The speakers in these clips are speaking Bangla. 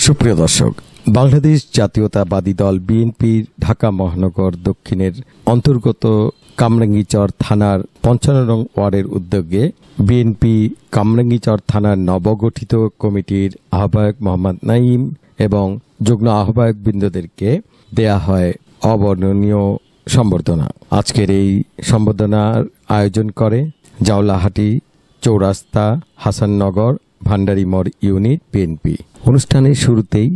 সুপ্রিয় দর্শক, বাংলাদেশ জাতীয়তাবাদী দল বিএনপির ঢাকা মহানগর দক্ষিণের অন্তর্গত কামরাঙ্গীচর থানার ৫৫ নং ওয়ার্ডের উদ্যোগে বিএনপি কামরাঙ্গীচর থানার নবগঠিত কমিটির আহ্বায়ক মোহাম্মদ নাঈম এবং যুগ্ম আহ্বায়কবৃন্দদেরকে দেয়া হয় অবর্ণনীয় সম্বর্ধনা। আজকের এই সম্বর্ধনার আয়োজন করে জাওলাহাটি চৌরাস্তা হাসাননগর ভান্ডারী মোড় ইউনিট বিএনপি। অনুষ্ঠানের শুরুতেই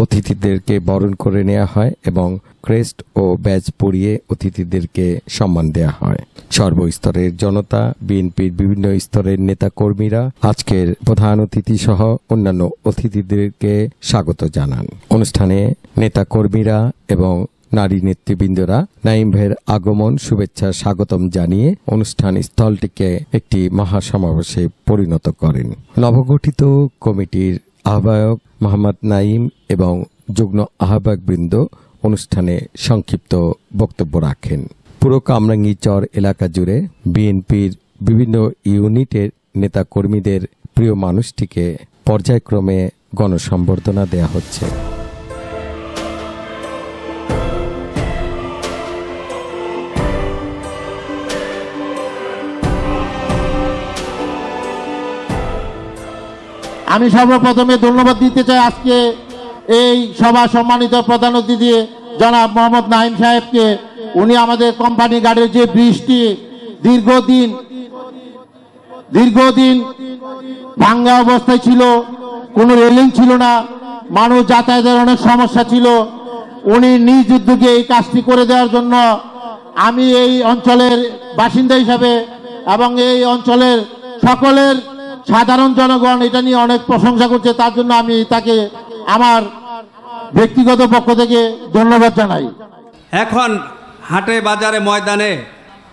অতিথিদেরকে বরণ করে নেওয়া হয় এবং ক্রেস্ট ও ব্যাজ পরিয়ে অতিথিদেরকে সম্মান দেওয়া হয়। সর্বস্তরের জনতা, বিএনপির বিভিন্ন স্তরের নেতা কর্মীরা আজকের প্রধান অতিথি সহ অন্যান্য অতিথিদেরকে স্বাগত জানান। অনুষ্ঠানে নেতা কর্মীরা এবং নারী নেতৃবৃন্দরা নাঈম ভাইয়ের আগমন শুভেচ্ছা স্বাগতম জানিয়ে অনুষ্ঠান স্থলটিকে একটি মহাসমাবেশে পরিণত করেন। নবগঠিত কমিটির আহ্বায়ক মোহাম্মদ নাঈম এবং যুগ্ম আহ্বায়কবৃন্দ অনুষ্ঠানে সংক্ষিপ্ত বক্তব্য রাখেন। পুরো কামরাঙ্গীচর এলাকা জুড়ে বিএনপির বিভিন্ন ইউনিটের নেতা কর্মীদের প্রিয় মানুষটিকে পর্যায়ক্রমে গণসম্বর্ধনা দেয়া হচ্ছে। আমি সর্বপ্রথমে ধন্যবাদ দিতে চাই আজকে এই সভা সম্মানিত প্রধান অতিথি জনাব মোহাম্মদ নাঈম সাহেবকে। উনি আমাদের কোম্পানি গার্ডের যে ব্রিজটি দীর্ঘদিন ভাঙ্গা অবস্থায় ছিল, কোনো রেলিং ছিল না, মানুষ যাতায়াতের অনেক সমস্যা ছিল, উনি নিজ উদ্যোগে এই কাজটি করে দেওয়ার জন্য আমি এই অঞ্চলের বাসিন্দা হিসাবে এবং এই অঞ্চলের সকলের সাধারণ জনগণ এটা নিয়ে অনেক প্রশংসা করছে। তার জন্য আমি তাকে আমার ব্যক্তিগত পক্ষ থেকে ধন্যবাদ জানাই। এখন হাটে বাজারে ময়দানে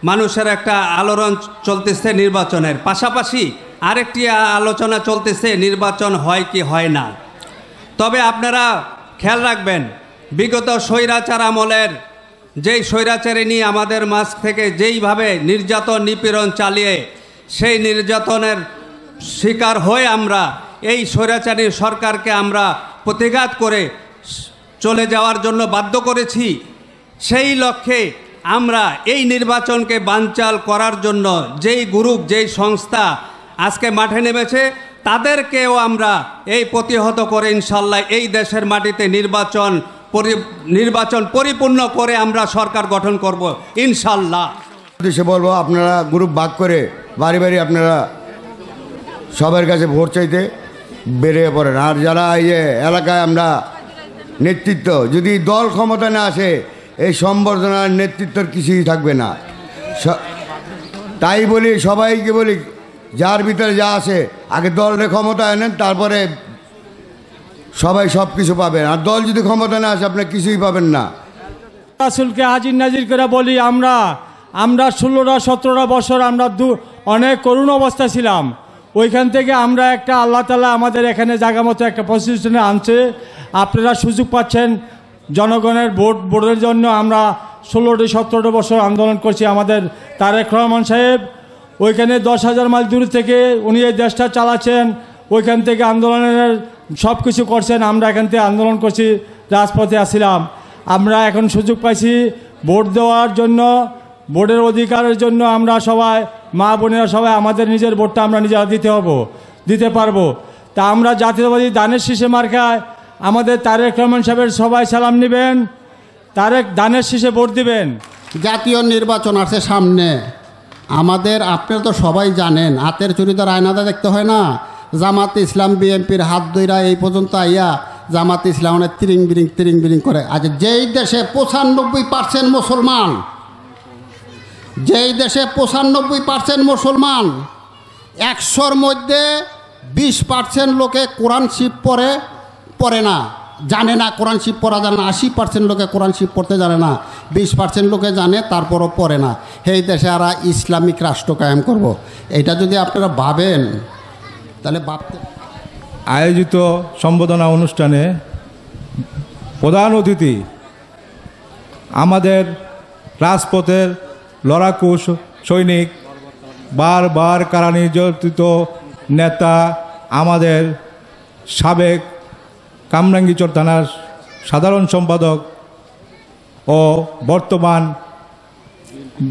মানুষের একটা আলোড়ন চলতেছে নির্বাচনের, পাশাপাশি আরেকটি আলোচনা চলতেছে নির্বাচন হয় কি হয় না। তবে আপনারা খেয়াল রাখবেন, বিগত স্বৈরাচার আমলের যেই স্বৈরাচারী নিয়ে আমাদের মাঝ থেকে যেইভাবে নির্যাতন নিপীড়ন চালিয়ে সেই নির্যাতনের শিকার হয়ে আমরা এই স্বৈরাচারী সরকারকে আমরা প্রতিঘাত করে চলে যাওয়ার জন্য বাধ্য করেছি। সেই লক্ষ্যে আমরা এই নির্বাচনকে বানচাল করার জন্য যেই গ্রুপ, যেই সংস্থা আজকে মাঠে নেমেছে তাদেরকেও আমরা এই প্রতিহত করে ইনশাল্লাহ এই দেশের মাটিতে নির্বাচন পরিপূর্ণ করে আমরা সরকার গঠন করব ইনশাল্লাহ। বলবো আপনারা গ্রুপ ভাগ করে বাড়ি বাড়ি আপনারা সবার কাছে ভোট চাইতে বেরিয়ে পড়েন। আর যারা এই এলাকায় আমরা নেতৃত্ব, যদি দল ক্ষমতা না আসে এই সম্বর্ধনার নেতৃত্বর কিছুই থাকবে না। তাই বলি, সবাইকে বলি, যার ভিতরে যা আসে আগে দলের ক্ষমতা আনেন, তারপরে সবাই সব কিছু পাবেন। আর দল যদি ক্ষমতা না আসে আপনি কিছুই পাবেন না। রাসূলকে হাজির নাজির করে বলি, আমরা 16-17 বছর আমরা অনেক করুণ অবস্থা ছিলাম। ওইখান থেকে আমরা একটা আল্লাহ তাআলা আমাদের এখানে জায়গা মতো একটা পজিশনে আনছে। আপনারা সুযোগ পাচ্ছেন জনগণের ভোটের জন্য। আমরা 16-17 বছর আন্দোলন করছি। আমাদের তারেক রহমান সাহেব ওইখানে 10,000 মাইল দূর থেকে উনি এই দেশটা চালাচ্ছেন, ওইখান থেকে আন্দোলনের সব কিছু করছেন। আমরা এখান থেকে আন্দোলন করছি, রাজপথে আসছিলাম। আমরা এখন সুযোগ পাইছি ভোট দেওয়ার জন্য, ভোটের অধিকারের জন্য। আমরা সবাই মা বোনেরা সবাই আমাদের নিজের ভোটটা আমরা নিজেরা দিতে পারবো। তা আমরা জাতীয়তাবাদী ধানের শীষে মার্কায় আমাদের তারেক রহমান সাহেবের সবাই সালাম নেবেন, তারেক ধানের শীষে ভোট দিবেন। জাতীয় নির্বাচন আছে সামনে আমাদের, আপনারা তো সবাই জানেন হাতের চুরিদার আয়নাটা দেখতে হয় না। জামাতে ইসলাম বিএনপির হাত ধইরা এই পর্যন্ত আইয়া জামাতে ইসলাম অনেক তিরিং বিরিং করে। আচ্ছা, যেই দেশে 95% মুসলমান, যেই দেশে 95% মুসলমান, 100-র মধ্যে 20% লোকে কোরআন শিব পড়ে না, জানে না, কোরআন শিব পড়া জানে না। 80% লোকে কোরআন শিব পড়তে জানে না, 20% লোকে জানে তারপরও পড়ে না। এই দেশে আর ইসলামিক রাষ্ট্র কায়েম করব, এটা যদি আপনারা ভাবেন তাহলে ভাবতে। আয়োজিত সম্বোধনা অনুষ্ঠানে প্রধান অতিথি আমাদের রাজপথের লড়াকু সৈনিক, বারবার কারা নির্যাতিত নেতা, আমাদের সাবেক কামরাঙ্গীরচর থানার সাধারণ সম্পাদক ও বর্তমান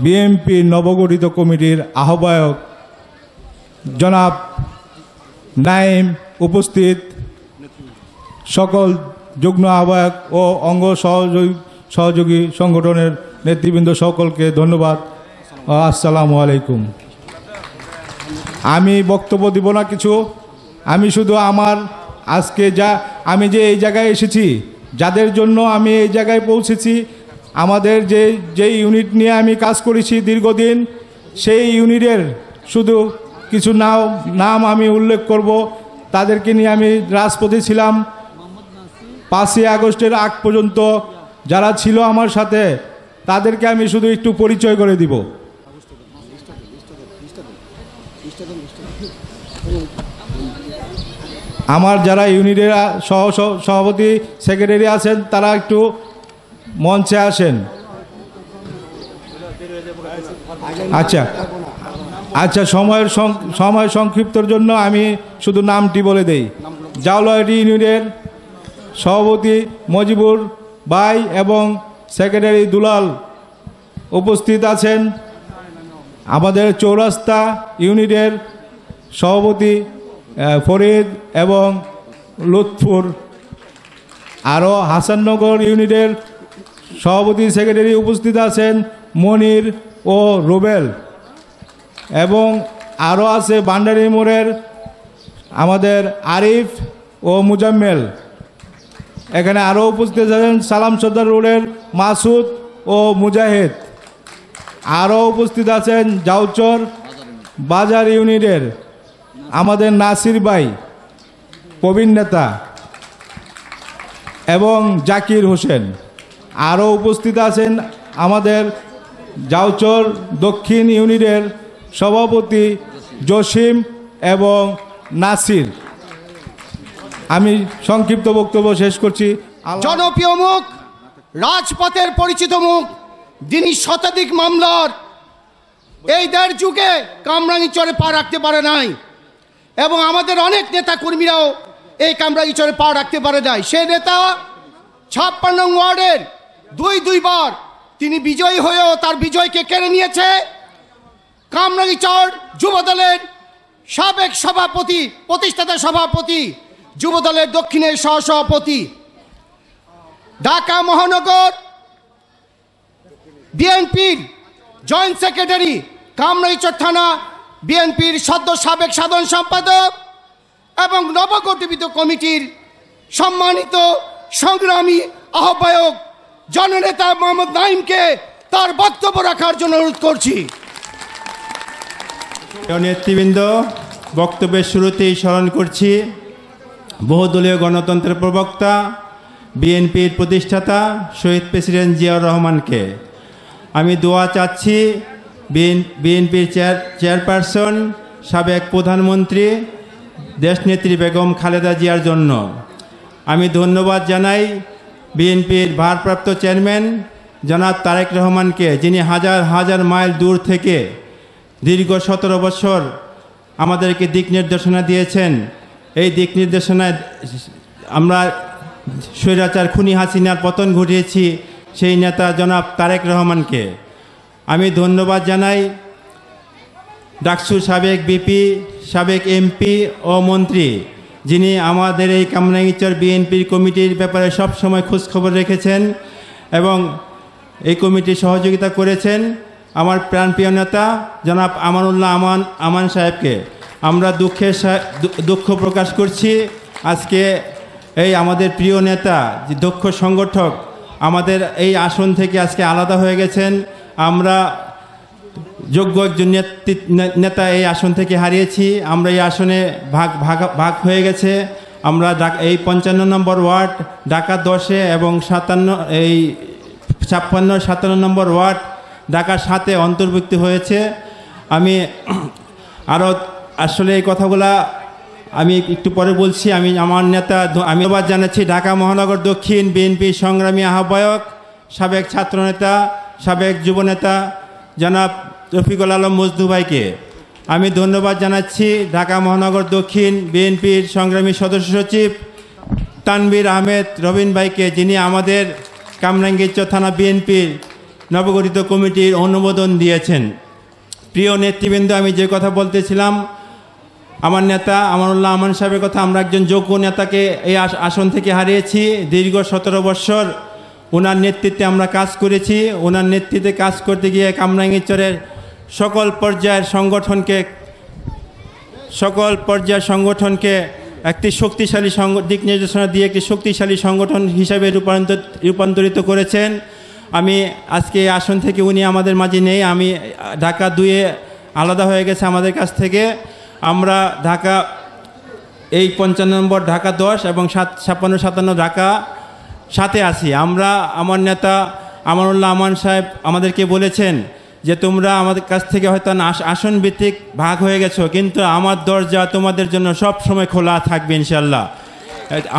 বিএনপির নবগঠিত কমিটির আহ্বায়ক জনাব নাইম, উপস্থিত সকল যুগ্ম আহ্বায়ক ও অঙ্গ সহযোগী সংগঠনের নেতৃবৃন্দ সকলকে ধন্যবাদ। আসসালামু আলাইকুম। আমি বক্তব্য দিব না কিছু, আমি শুধু আমার আজকে আমি যে এই জায়গায় এসেছি, যাদের জন্য আমি এই জায়গায় পৌঁছেছি, আমাদের যে ইউনিট নিয়ে আমি কাজ করেছি দীর্ঘদিন, সেই ইউনিটের শুধু কিছু নাম আমি উল্লেখ করব। তাদেরকে নিয়ে আমি রাজপথে ছিলাম 5ই আগস্টের আগ পর্যন্ত। যারা ছিল আমার সাথে তাদেরকে আমি শুধু একটু পরিচয় করে দিব। আমার যারা ইউনিটের সভাপতি সেক্রেটারি আছেন তারা একটু মঞ্চে আসেন। আচ্ছা, সময় সংক্ষিপ্তর জন্য আমি শুধু নামটি বলে দেই। জাউলাহাটি ইউনিটের সভাপতি মজিবুর ভাই এবং সেক্রেটারি দুলাল উপস্থিত আছেন। আমাদের চৌরাস্তা ইউনিটের সভাপতি ফরিদ এবং লুৎফুর, আরও হাসাননগর ইউনিটের সভাপতি সেক্রেটারি উপস্থিত আছেন মনির ও রুবেল, এবং আরও আছে ভান্ডারী মোড়ের আমাদের আরিফ ও মুজাম্মেল। এখানে আরও উপস্থিত আছেন সালাম সর্দার রোডের মাসুদ ও মুজাহিদ। আরও উপস্থিত আছেন জাউচর বাজার ইউনিটের আমাদের নাসির ভাই, প্রবীণ নেতা, এবং জাকির হোসেন। আরও উপস্থিত আছেন আমাদের জাউচর দক্ষিণ ইউনিটের সভাপতি জসিম এবং নাসির। আমি সংক্ষিপ্ত বক্তব্য শেষ করছি। জনপ্রিয় মুখ, রাজপথের পরিচিত মুখ, যিনি শতাধিক মামলার এই 1.5 যুগে কামরাঙ্গীরচরে পা রাখতে পারে নাই, এবং আমাদের অনেক নেতা কর্মীরাও এই কামরাঙ্গীরচরে পা রাখতে পারে নাই। সে নেতা 56 নং ওয়ার্ডের দুইবার তিনি বিজয়ী হয়েও তার বিজয়কে কেড়ে নিয়েছে। কামরাঙ্গীরচর যুবদলের সাবেক সভাপতি, প্রতিষ্ঠাতা সভাপতি, যুবদলের দক্ষিণের সহসভাপতি, ঢাকা মহানগর বিএনপির জয়েন্ট সেক্রেটারি, কামরাঙ্গীরচর থানা বিএনপির সাবেক সাধারণ সম্পাদক এবং নবগঠিত কমিটির সম্মানিত সংগ্রামী আহ্বায়ক জননেতা মোহাম্মদ নাইমকে তার বক্তব্য রাখার জন্য অনুরোধ করছি। নেতৃবৃন্দ, বক্তব্যের শুরুতেই স্মরণ করছি বহুদলীয় গণতন্ত্রের প্রবক্তা, বিএনপির প্রতিষ্ঠাতা শহীদ প্রেসিডেন্ট জিয়াউর রহমানকে। আমি দোয়া চাচ্ছি বিএনপির চেয়ারপারসন, সাবেক প্রধানমন্ত্রী দেশনেত্রী বেগম খালেদা জিয়ার জন্য। আমি ধন্যবাদ জানাই বিএনপির ভারপ্রাপ্ত চেয়ারম্যান জনাব তারেক রহমানকে, যিনি হাজার হাজার মাইল দূর থেকে দীর্ঘ 17 বছর আমাদেরকে দিক নির্দেশনা দিয়েছেন। এই দিক নির্দেশনায় আমরা স্বৈরাচার খুনি হাসিনার পতন ঘটিয়েছি সেই নেতা জনাব তারেক রহমানকে। আমি ধন্যবাদ জানাই ডাকসুর সাবেক বিপি, সাবেক এমপি ও মন্ত্রী, যিনি আমাদের এই কামরাঙ্গীরচর বিএনপির কমিটির ব্যাপারে সবসময় খোঁজখবর রেখেছেন এবং এই কমিটির সহযোগিতা করেছেন। আমার প্রাণপ্রিয় নেতা জনাব আমানুল্লাহ আমান সাহেবকে আমরা দুঃখ প্রকাশ করছি। আজকে এই আমাদের প্রিয় নেতা, যে দক্ষ সংগঠক, আমাদের এই আসন থেকে আজকে আলাদা হয়ে গেছেন। আমরা যোগ্য একজন নেতা এই আসন থেকে হারিয়েছি। আমরা এই আসনে ভাগ হয়ে গেছে। আমরা এই 55 নম্বর ওয়ার্ড ঢাকা 10-এ এবং 56-57 নম্বর ওয়ার্ড ঢাকা 7-এ অন্তর্ভুক্ত হয়েছে। আমি আরও আসলে এই কথাগুলা আমি একটু পরে বলছি। আমি আমার নেতা আমি ধন্যবাদ জানাচ্ছি ঢাকা মহানগর দক্ষিণ বিএনপি সংগ্রামী আহ্বায়ক, সাবেক ছাত্রনেতা, সাবেক যুবনেতা জনাব রফিকুল আলম মজনু ভাইকে। আমি ধন্যবাদ জানাচ্ছি ঢাকা মহানগর দক্ষিণ বিএনপির সংগ্রামী সদস্য সচিব তানভীর আহমেদ রবিন ভাইকে, যিনি আমাদের কামরাঙ্গীরচর থানা বিএনপির নবগঠিত কমিটির অনুমোদন দিয়েছেন। প্রিয় নেতৃবৃন্দ, আমি যে কথা বলতেছিলাম, আমার নেতা আমানুল্লাহ আমান সাহেবের কথা, আমরা একজন যোগ্য নেতাকে এই আসন থেকে হারিয়েছি। দীর্ঘ 17 বৎসর ওনার নেতৃত্বে আমরা কাজ করেছি। ওনার নেতৃত্বে কাজ করতে গিয়ে কামরাঙ্গীরচরের সকল পর্যায়ের সংগঠনকে একটি শক্তিশালী দিক নির্দেশনা দিয়ে একটি শক্তিশালী সংগঠন হিসাবে রূপান্তরিত করেছেন। আমি আজকে এই আসন থেকে উনি আমাদের মাঝে নেই, আমি ঢাকা 2-এ আলাদা হয়ে গেছে আমাদের কাছ থেকে। আমরা ঢাকা এই 55 নম্বর ঢাকা 10 এবং 56-57 ঢাকা 7-এ আছি। আমার নেতা আমানুল্লাহ আমান সাহেব আমাদেরকে বলেছেন যে তোমরা আমাদের কাছ থেকে হয়তো আসন ভিত্তিক ভাগ হয়ে গেছো, কিন্তু আমার দরজা তোমাদের জন্য সব সময় খোলা থাকবে ইনশাল্লাহ।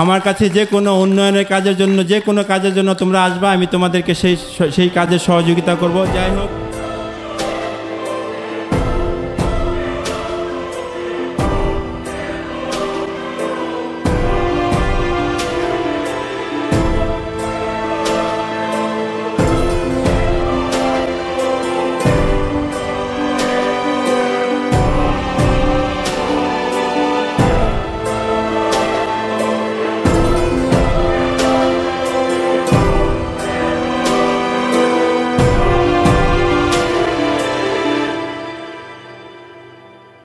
আমার কাছে যে কোনো উন্নয়নের কাজের জন্য, যে কোনো কাজের জন্য তোমরা আসবা, আমি তোমাদেরকে সেই কাজে সহযোগিতা করব। যাই হোক।